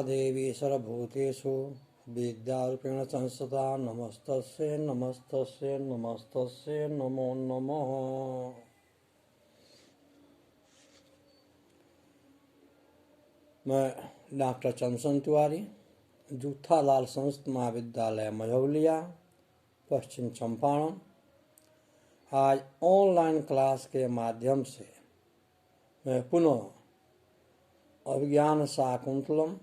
देवी सर्वभूतेषु विद्यारूपेण संस्थिता नमस्तस्यै नमस्तस्यै नमस्तस्यै नमो नमः। मैं डॉक्टर चंदन तिवारी, जूठालाल संस्कृत महाविद्यालय मझौलिया, पश्चिम चंपारण, आज ऑनलाइन क्लास के माध्यम से मैं पुनः अभिज्ञान शाकुंतलम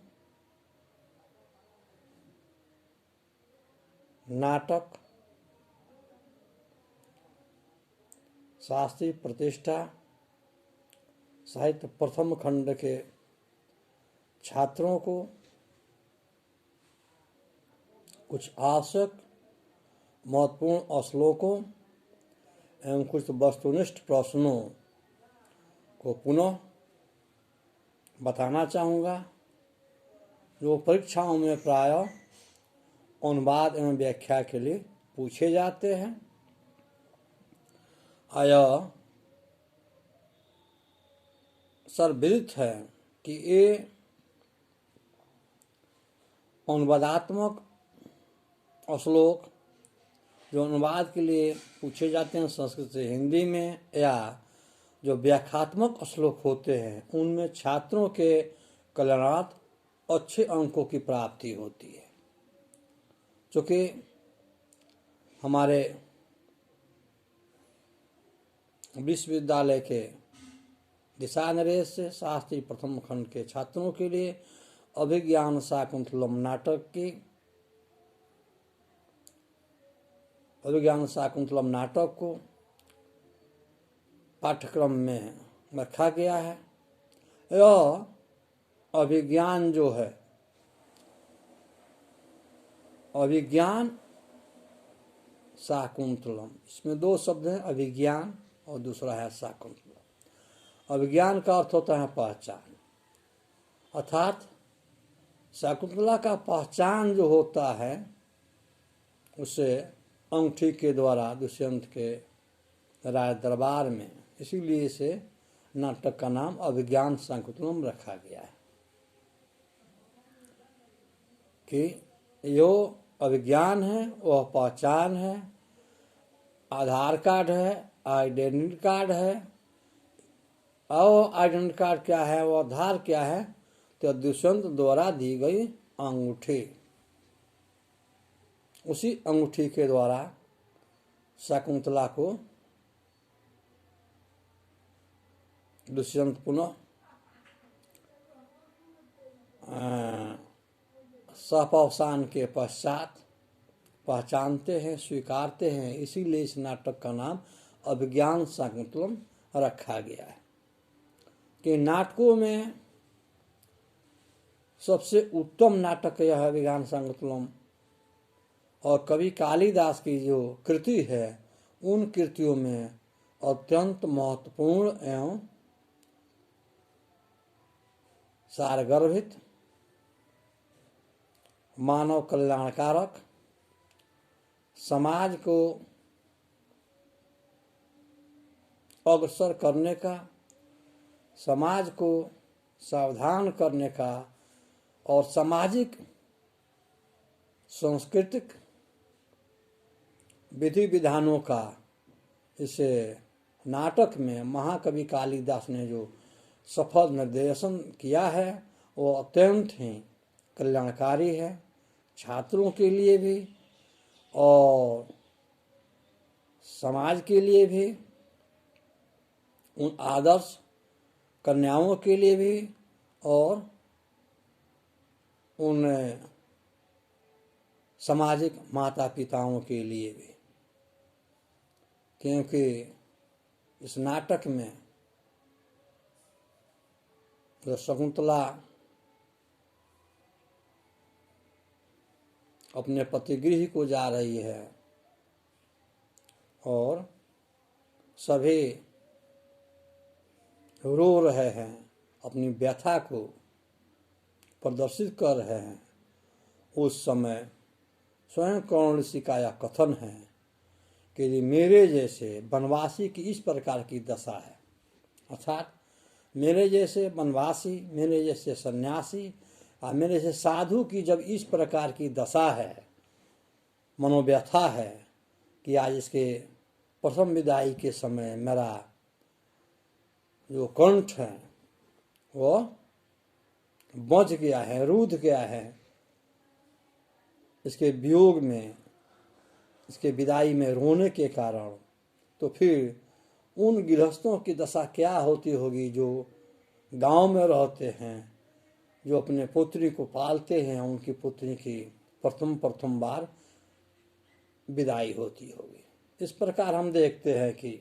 नाटक शास्त्रीय प्रतिष्ठा साहित्य प्रथम खंड के छात्रों को कुछ आवश्यक महत्वपूर्ण श्लोकों एवं कुछ वस्तुनिष्ठ प्रश्नों को पुनः बताना चाहूँगा, जो परीक्षाओं में प्रायः अनुवाद एवं व्याख्या के लिए पूछे जाते हैं। यह सर्वविदित है कि ये अनुवादात्मक श्लोक जो अनुवाद के लिए पूछे जाते हैं संस्कृत से हिंदी में, या जो व्याख्यात्मक श्लोक होते हैं, उनमें छात्रों के कल्याणार्थ अच्छे अंकों की प्राप्ति होती है। चूँकि हमारे विश्वविद्यालय के दिशा निर्देश से शास्त्रीय प्रथम खंड के छात्रों के लिए अभिज्ञान शाकुंतलम नाटक को पाठ्यक्रम में रखा गया है। यह अभिज्ञान जो है, अभिज्ञान शाकुंतलम, इसमें दो शब्द हैं, अभिज्ञान और दूसरा है शाकुंतलम। अभिज्ञान का अर्थ होता है पहचान, अर्थात शाकुंतला का पहचान जो होता है उसे अंगूठी के द्वारा दुष्यंत के राज दरबार में, इसीलिए इसे नाटक का नाम अभिज्ञान शाकुंतलम रखा गया है कि यो अभिज्ञान है, वह पहचान है, आधार कार्ड है, आइडेंटिटी कार्ड है। और आइडेंटिटी कार्ड क्या है, वो आधार क्या है, तो दुष्यंत द्वारा दी गई अंगूठी, उसी अंगूठी के द्वारा शकुंतला को दुष्यंत पुनः सपावसान के पश्चात पहचानते हैं, स्वीकारते हैं। इसीलिए इस नाटक का नाम अभिज्ञान शाकुंतलम रखा गया है। कि नाटकों में सबसे उत्तम नाटक यह अभिज्ञान शाकुंतलम, और कवि कालिदास की जो कृति है, उन कृतियों में अत्यंत महत्वपूर्ण एवं सारगर्भित, मानव कल्याणकारक, समाज को अग्रसर करने का, समाज को सावधान करने का और सामाजिक सांस्कृतिक विधि विधानों का इसे नाटक में महाकवि कालिदास ने जो सफल निर्देशन किया है, वो अत्यंत ही कल्याणकारी है, छात्रों के लिए भी और समाज के लिए भी, उन आदर्श कन्याओं के लिए भी और उन सामाजिक माता पिताओं के लिए भी। क्योंकि इस नाटक में जो शकुंतला अपने पतिगृह को जा रही है और सभी रो रहे हैं, अपनी व्यथा को प्रदर्शित कर रहे हैं, उस समय स्वयं कर्ण ऋषि का यह कथन है कि मेरे जैसे वनवासी की इस प्रकार की दशा है, अर्थात मेरे जैसे वनवासी, मेरे जैसे सन्यासी, मेरे से साधु की जब इस प्रकार की दशा है, मनोव्यथा है कि आज इसके प्रथम विदाई के समय मेरा जो कंठ है वो बच गया है, रूध गया है, इसके वियोग में, इसके विदाई में रोने के कारण, तो फिर उन गृहस्थों की दशा क्या होती होगी जो गांव में रहते हैं, जो अपने पुत्री को पालते हैं, उनकी पुत्री की प्रथम बार विदाई होती होगी। इस प्रकार हम देखते हैं कि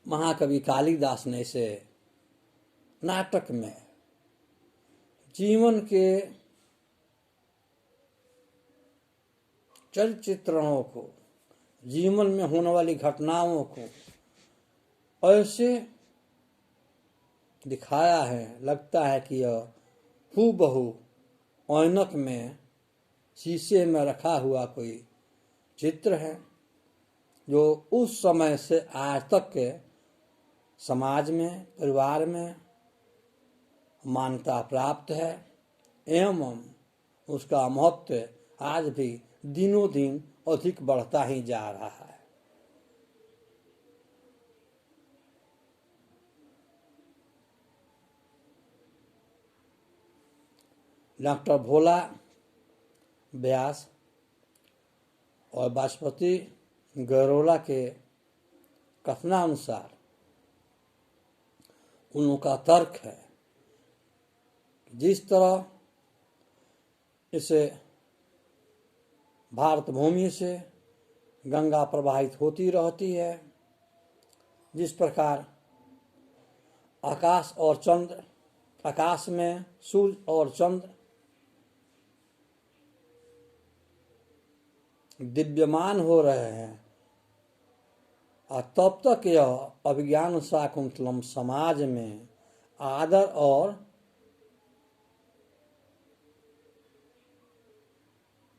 महाकवि कालिदास ने इसे नाटक में जीवन के चरित्रणों को, जीवन में होने वाली घटनाओं को ऐसे दिखाया है, लगता है कि यह हूबहू ऐनक में शीशे में रखा हुआ कोई चित्र है जो उस समय से आज तक के समाज में, परिवार में मान्यता प्राप्त है एवं उसका महत्व आज भी दिनों दिन अधिक बढ़ता ही जा रहा है। डॉक्टर भोला व्यास और बासपति गैरोला के कथनानुसार उनका तर्क है, जिस तरह इसे भारत भूमि से गंगा प्रवाहित होती रहती है, जिस प्रकार आकाश और चंद्र, आकाश में सूर्य और चंद्र दिव्यमान हो रहे हैं, और तब तक यह अभिज्ञान शाकुंतलम समाज में आदर और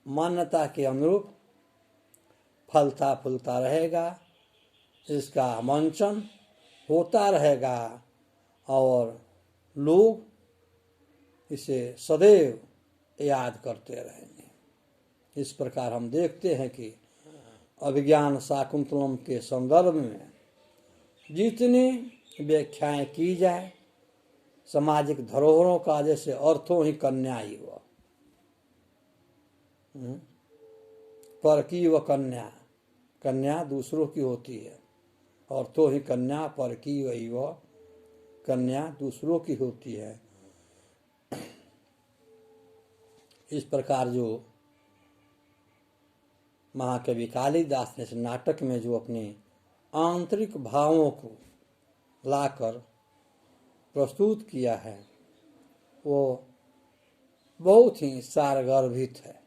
मान्यता के अनुरूप फलता फूलता रहेगा, इसका मंचन होता रहेगा और लोग इसे सदैव याद करते रहेंगे। इस प्रकार हम देखते हैं कि अभिज्ञान शाकुंतलम के संदर्भ में जितनी व्याख्याएं की जाए, सामाजिक धरोहरों का जैसे अर्थों ही कन्या ही हुआ, पर की वह कन्या, कन्या दूसरों की होती है, और तो ही कन्या, पर की वही वह कन्या दूसरों की होती है। इस प्रकार जो महाकवि कालिदास ने इस नाटक में जो अपने आंतरिक भावों को लाकर प्रस्तुत किया है, वो बहुत ही सारगर्भित है।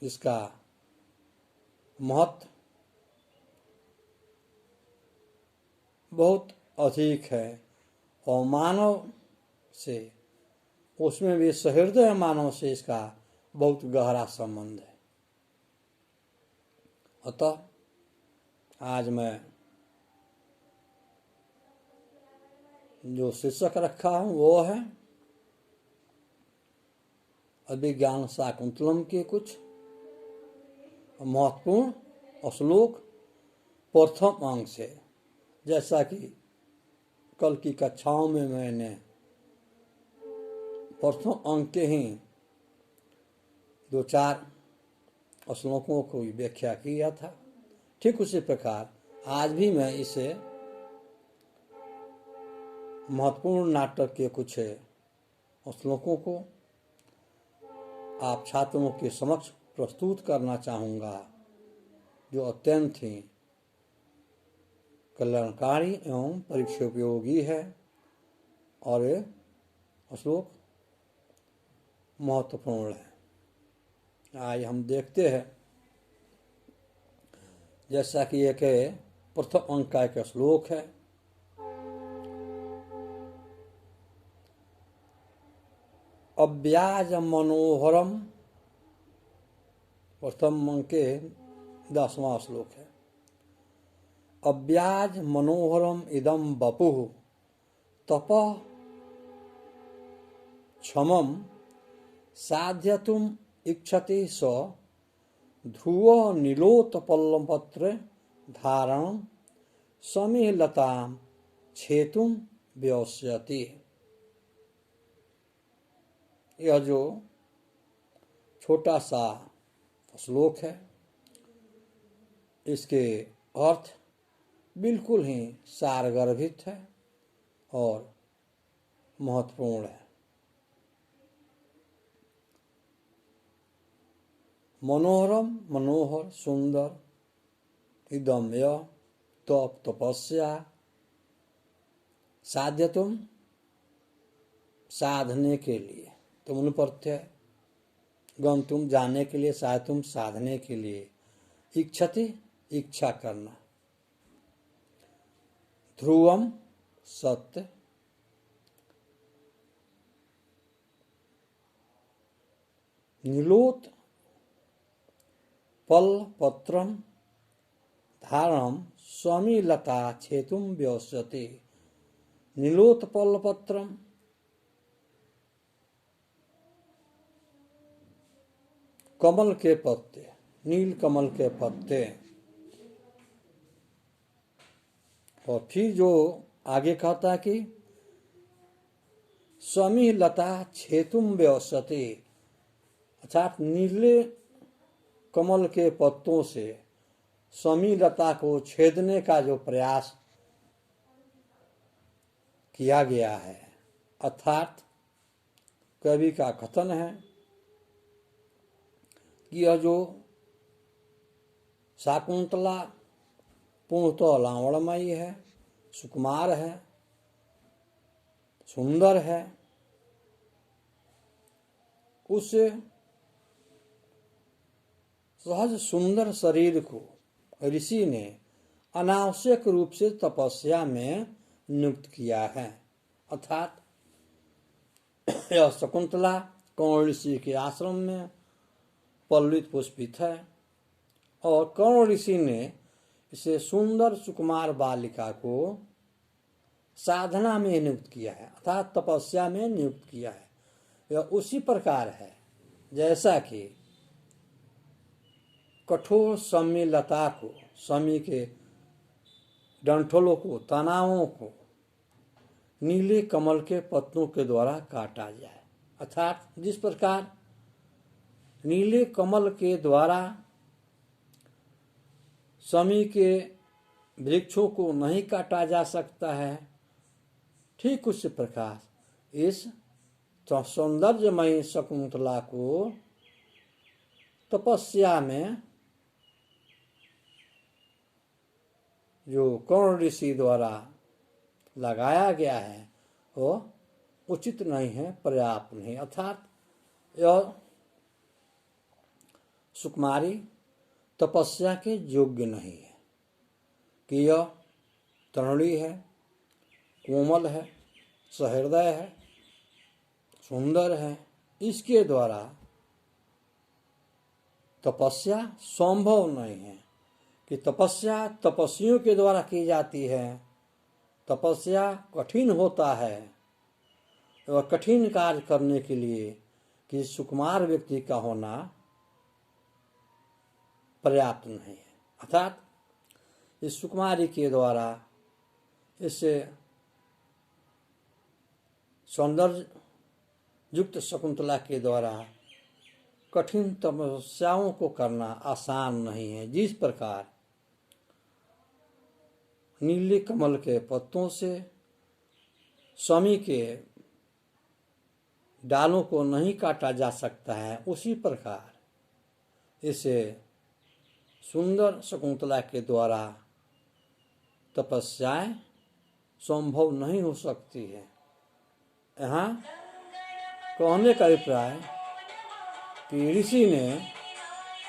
इसका महत्व बहुत अधिक है और मानव से, उसमें भी सहृदय मानव से इसका बहुत गहरा संबंध है। अतः आज मैं जो शीर्षक रखा हूँ वो है अभिज्ञान शाकुंतलम के कुछ महत्वपूर्ण श्लोक प्रथम अंक से। जैसा कि कल की कक्षाओं में मैंने प्रथम अंक के ही 2-4 श्लोकों को व्याख्या किया था, ठीक उसी प्रकार आज भी मैं इसे महत्वपूर्ण नाटक के कुछ श्लोकों को आप छात्रों के समक्ष प्रस्तुत करना चाहूँगा, जो अत्यंत ही कल्याणकारी एवं परीक्षोपयोगी है और ये श्लोक महत्वपूर्ण है। आज हम देखते हैं, जैसा कि एक प्रथम अंक का एक श्लोक है, अव्याज मनोहरम, प्रथम अंक के 10वां श्लोक है। अव्याज मनोहरम इदम वपुः तपः क्षमं साध्यतुम इच्छति स ध्रुव नीलोत्पलपत्र धारण समीलताम छेतुम व्यस्यति। यह जो छोटा सा श्लोक है, इसके अर्थ बिल्कुल ही सारगर्भित है और महत्वपूर्ण है। मनोहरम मनोहर सुंदर इदम यह तप तपस्या साध्यतुम साधने के लिए, तुम प्रत्यय गंतुम जाने के लिए, साध्यतुम साधने के लिए, इच्छति इच्छा करना, ध्रुवम सत्य, नीलोत पल पत्रम धारणम समीलता छेतुम व्यस्यति। नीलोत्पल पत्रम कमल के पत्ते, नील कमल के पत्ते। और फिर जो आगे कहता है कि समीलता छेतुम व्यस्यति, अर्थात नीले कमल के पत्तों से समीलता को छेदने का जो प्रयास किया गया है, अर्थात कवि का कथन है कि यह जो शाकुंतला पूर्णतः लावणमयी है, सुकुमार है, सुंदर है, उस सहज सुंदर शरीर को ऋषि ने अनावश्यक रूप से तपस्या में नियुक्त किया है। अर्थात यह शकुंतला कर्ण ऋषि के आश्रम में पल्लवित पुष्पित है और कर्ण ऋषि ने इसे सुंदर सुकुमार बालिका को साधना में नियुक्त किया है, अर्थात तपस्या में नियुक्त किया है। यह उसी प्रकार है जैसा कि कठोर समीलता को, समी के डंठलों को, तनावों को नीले कमल के पत्तों के द्वारा काटा जाए। अर्थात जिस प्रकार नीले कमल के द्वारा समी के वृक्षों को नहीं काटा जा सकता है, ठीक उसी प्रकार इस सौंदर्यमयी शकुंतला को तपस्या में जो कर्ण ऋषि द्वारा लगाया गया है वह उचित नहीं है, पर्याप्त नहीं। अर्थात यह सुकुमारी तपस्या के योग्य नहीं है कि यह तरुणी है, कोमल है, सहृदय है, सुंदर है, इसके द्वारा तपस्या संभव नहीं है। कि तपस्या तपस्वियों के द्वारा की जाती है, तपस्या कठिन होता है और कठिन कार्य करने के लिए कि सुकुमार व्यक्ति का होना पर्याप्त नहीं है। अर्थात इस सुकुमारी के द्वारा, इस सौंदर्य युक्त शकुंतला के द्वारा कठिन तपस्याओं को करना आसान नहीं है। जिस प्रकार नीले कमल के पत्तों से शमी के डालों को नहीं काटा जा सकता है, उसी प्रकार इसे सुंदर शकुंतला के द्वारा तपस्याएं संभव नहीं हो सकती है। यहाँ कहने का अभिप्राय कि ऋषि ने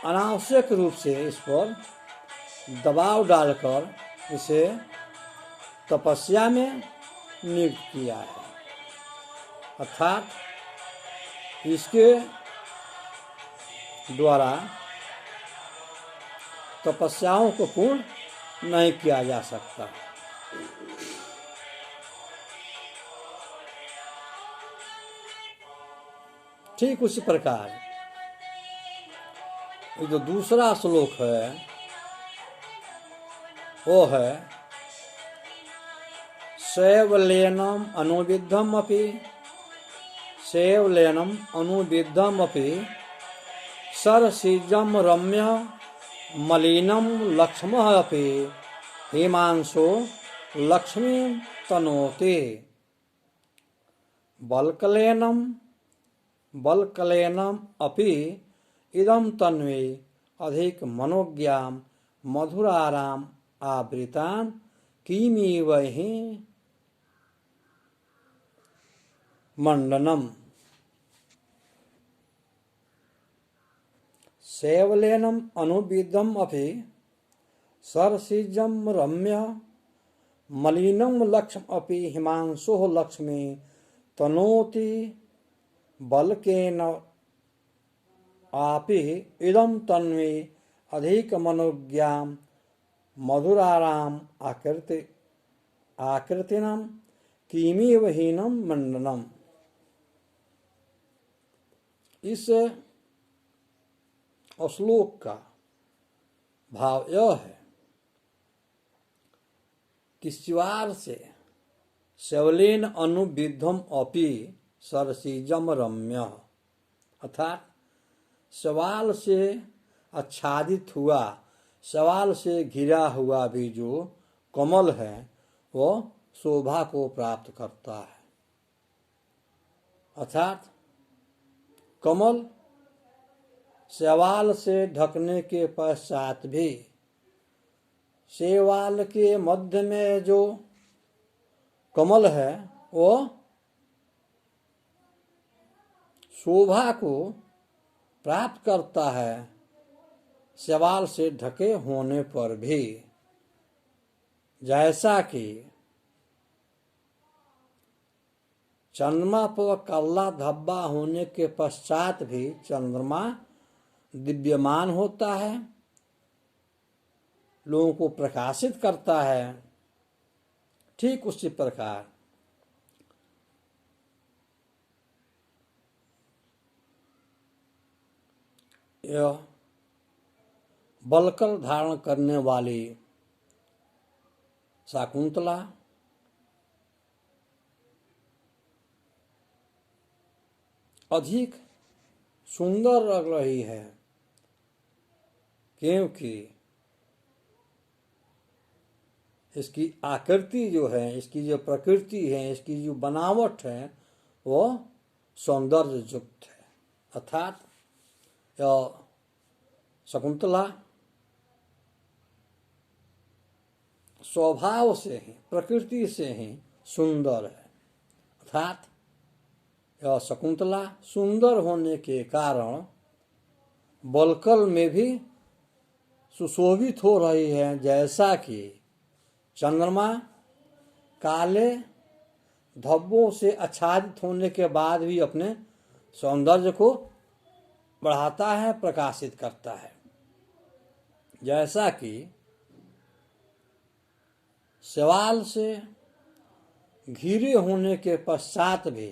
अनावश्यक रूप से इस पर दबाव डालकर इसे तपस्या में नियुक्त किया है, अर्थात इसके द्वारा तपस्याओं को पूर्ण नहीं किया जा सकता। ठीक उसी प्रकार ये जो दूसरा श्लोक है वो है शैवलेनम अनुविद्धम अपि शैवलेनम अनुविद्धम अपि सरसिजम रम्य मलिनम लक्ष्मः अपि हिमांशो लक्ष्मी तनोति बलकलेनम अपि इदं तन्वे अधिक मनोज्ञाम मधुराराम आवृतान किमिव हि मंडनम सेवलेनम अनुविदम अपि सरसिजम रम्य मलिनम लक्ष्म अपि हिमांशो लक्ष्मी तनोति बलकेन आपि इदं तन्वे अधिक मनोज्ञाम मधुराराम आकृतिनम किमिव हीनम मंडनम। इस श्लोक का भाव यह है कि शिवार से शैवलेन अनुविद्धम अपि सरसिजम रम्य, अर्थात सवाल से आच्छादित हुआ, सवाल से घिरा हुआ भी जो कमल है वो शोभा को प्राप्त करता है। अर्थात कमल शैवाल से ढकने के पश्चात भी शैवाल के मध्य में जो कमल है वो शोभा को प्राप्त करता है शैवाल से ढके होने पर भी। जैसा कि चंद्रमा पर काला धब्बा होने के पश्चात भी चंद्रमा दिव्यमान होता है, लोगों को प्रकाशित करता है, ठीक उसी प्रकार यह बलकल धारण करने वाली शाकुंतला अधिक सुंदर लग रही है, क्योंकि इसकी आकृति जो है, इसकी जो प्रकृति है, इसकी जो बनावट है वो सौंदर्य युक्त है। अर्थात यह शकुंतला स्वभाव से ही, प्रकृति से ही सुंदर है। अर्थात यह शकुंतला सुंदर होने के कारण बलकल में भी सुशोभित हो रही है। जैसा कि चंद्रमा काले धब्बों से आच्छादित होने के बाद भी अपने सौंदर्य को बढ़ाता है, प्रकाशित करता है। जैसा कि शैवाल से घिरे होने के पश्चात भी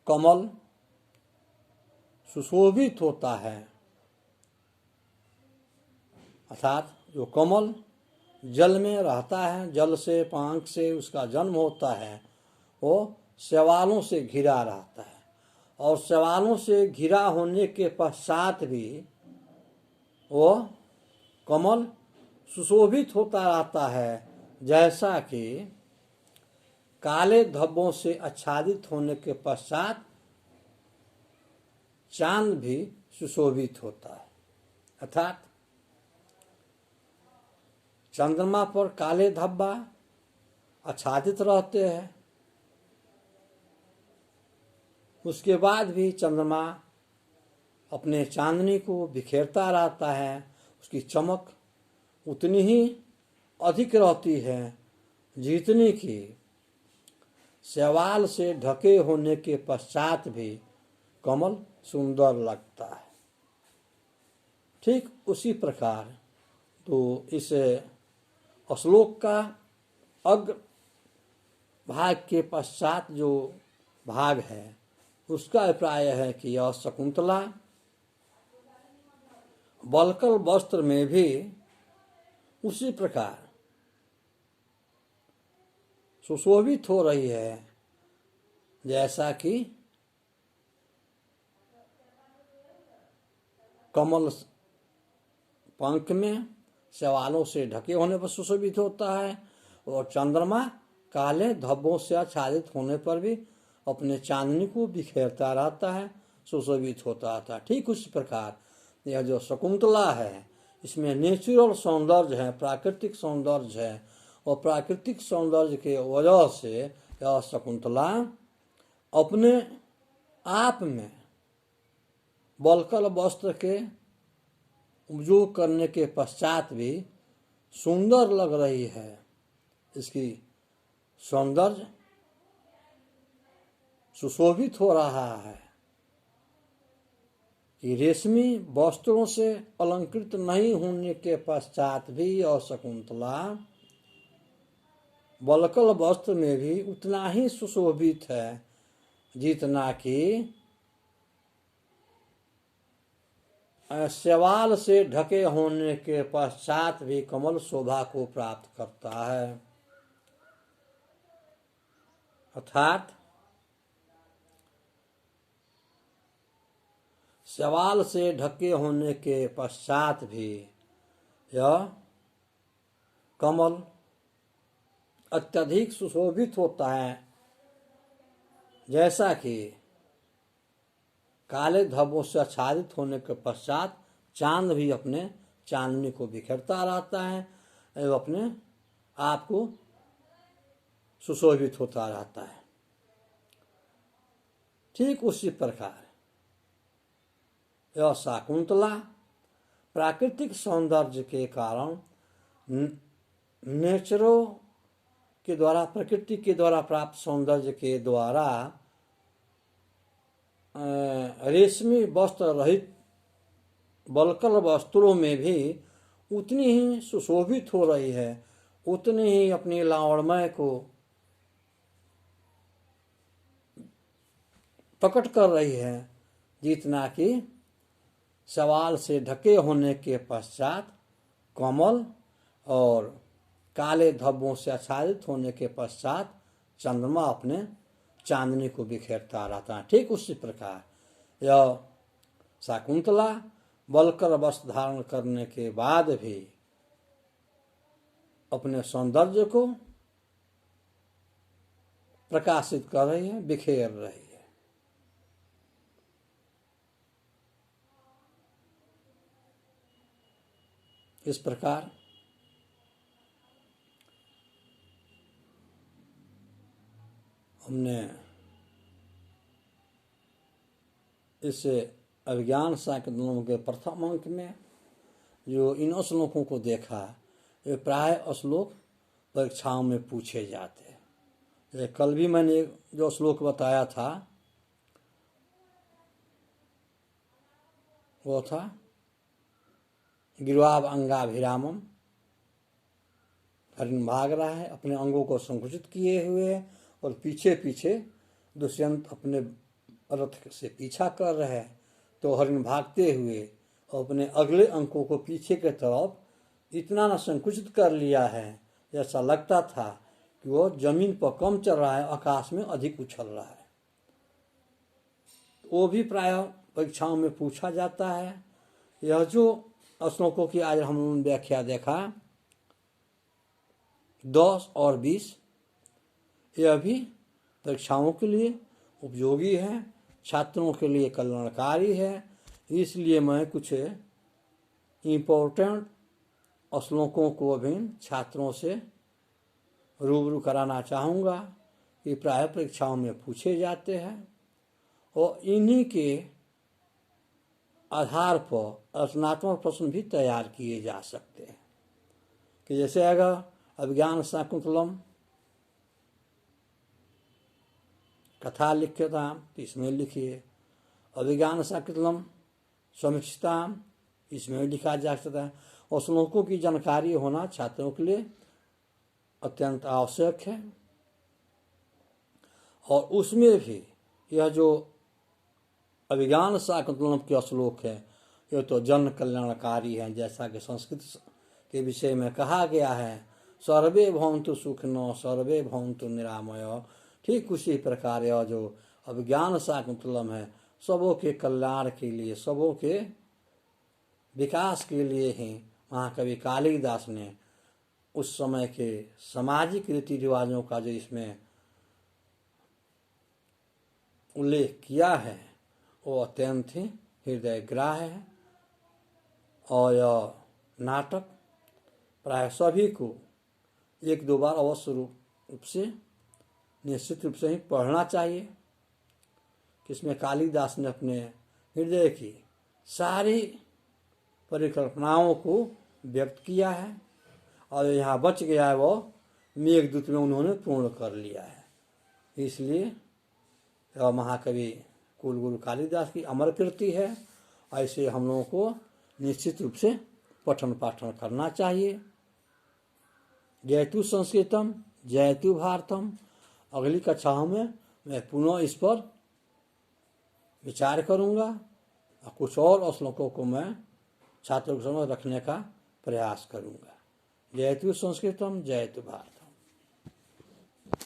कमल सुशोभित होता है, अर्थात जो कमल जल में रहता है, जल से पांख से उसका जन्म होता है, वो शैवालों से घिरा रहता है और शैवालों से घिरा होने के पश्चात भी वो कमल सुशोभित होता रहता है। जैसा कि काले धब्बों से आच्छादित होने के पश्चात चांद भी सुशोभित होता है। अर्थात चंद्रमा पर काले धब्बा आच्छादित रहते हैं, उसके बाद भी चंद्रमा अपने चांदनी को बिखेरता रहता है, उसकी चमक उतनी ही अधिक रहती है जितनी कि शैवाल से ढके होने के पश्चात भी कमल सुंदर लगता है। ठीक उसी प्रकार तो इस श्लोक का अग्र भाग के पश्चात जो भाग है उसका अभिप्राय है कि यह शकुंतला वल्कल वस्त्र में भी उसी प्रकार सुशोभित हो रही है जैसा कि कमल पंख में शैवालों से ढके होने पर सुशोभित होता है, और चंद्रमा काले धब्बों से आच्छादित होने पर भी अपने चांदनी को बिखेरता रहता है, सुशोभित होता रहता है। ठीक उसी प्रकार यह जो शकुंतला है, इसमें नेचुरल सौंदर्य है, प्राकृतिक सौंदर्य है, और प्राकृतिक सौंदर्य के वजह से यह शकुंतला अपने आप में वल्कल वस्त्र के उपयोग करने के पश्चात भी सुंदर लग रही है। इसकी सौंदर्य सुशोभित हो रहा है कि रेशमी वस्त्रों से अलंकृत नहीं होने के पश्चात भी यह शकुंतला वल्कल वस्त्र में भी उतना ही सुशोभित है जितना कि शैवाल से ढके होने के पश्चात भी कमल शोभा को प्राप्त करता है। अर्थात शैवाल से ढके होने के पश्चात भी यह कमल अत्यधिक सुशोभित होता है, जैसा कि काले धब्बों से आच्छादित होने के पश्चात चांद भी अपने चांदनी को बिखेरता रहता है एवं अपने आप को सुशोभित होता रहता है। ठीक उसी प्रकार यह शकुंतला प्राकृतिक सौंदर्य के कारण नेचरों के द्वारा, प्रकृति के द्वारा प्राप्त सौंदर्य के द्वारा रेशमी वस्त्र रहित वल्कल वस्त्रों में भी उतनी ही सुशोभित हो रही है, उतनी ही अपनी लावण्य को प्रकट कर रही है जितना कि शैवाल से ढके होने के पश्चात कमल और काले धब्बों से आच्छादित होने के पश्चात चंद्रमा अपने चांदनी को बिखेरता रहता है। ठीक उसी प्रकार यह शकुंतला वल्कल वस्त्र धारण करने के बाद भी अपने सौंदर्य को प्रकाशित कर रही है, बिखेर रही है। इस प्रकार हमने इस अभिज्ञान शाकुंतलम के प्रथम अंक में जो इन श्लोकों को देखा, ये प्राय श्लोक परीक्षाओं में पूछे जाते हैं। कल भी मैंने जो श्लोक बताया था वो था गिरवाव अंगाभिरामम, हरिण भाग रहा है अपने अंगों को संकुचित किए हुए, और पीछे पीछे दुष्यंत अपने रथ से पीछा कर रहे हैं। तो हरिण भागते हुए अपने अगले अंकों को पीछे के तरफ इतना न संकुचित कर लिया है जैसा लगता था कि वो जमीन पर कम चल रहा है, आकाश में अधिक उछल रहा है। वो भी प्राय परीक्षाओं में पूछा जाता है। यह जो श्लोकों की आज हमने व्याख्या देखा 10 और 20, यह भी परीक्षाओं के लिए उपयोगी है, छात्रों के लिए कल्याणकारी है। इसलिए मैं कुछ इम्पोर्टेंट श्लोकों को भी छात्रों से रूबरू कराना चाहूँगा कि प्राय परीक्षाओं में पूछे जाते हैं, और इन्हीं के आधार पर रचनात्मक प्रश्न भी तैयार किए जा सकते हैं। कि जैसे अगर अभिज्ञान शाकुंतलम कथा लिख्यता तो इसमें लिखिए, अभिज्ञान शाकुंतलम समीक्षिताम इसमें लिखा जा सकता है। और श्लोकों की जानकारी होना छात्रों के लिए अत्यंत आवश्यक है। और उसमें भी यह जो अभिज्ञान शाकुंतलम के श्लोक है, ये तो जन कल्याणकारी है। जैसा कि संस्कृत के विषय में कहा गया है, सर्वे भवन्तु सुखिनो सर्वे भवन्तु निरामय। ठीक उसी प्रकार यह जो अभिज्ञान शाकुंतलम है, सबों के कल्याण के लिए, सबों के विकास के लिए ही महाकवि कालिदास ने उस समय के सामाजिक रीति रिवाजों का जो इसमें उल्लेख किया है वो अत्यंत ही हृदय ग्राह्य है। और यह नाटक प्राय सभी को एक दो बार अवश्य रूप से, निश्चित रूप से ही पढ़ना चाहिए। इसमें कालिदास ने अपने हृदय की सारी परिकल्पनाओं को व्यक्त किया है, और यहाँ बच गया है वो मेघदूत में उन्होंने पूर्ण कर लिया है। इसलिए यह महाकवि कुलगुरु कालिदास की अमर कृति है। ऐसे हम लोगों को निश्चित रूप से पठन पाठन करना चाहिए। जयतु संस्कृतम जयतु भारतम। अगली कक्षाओं में मैं पुनः इस पर विचार करूँगा और कुछ और श्लोकों को मैं छात्रों के समझ रखने का प्रयास करूँगा। जयतु संस्कृतम जयतु भारतम।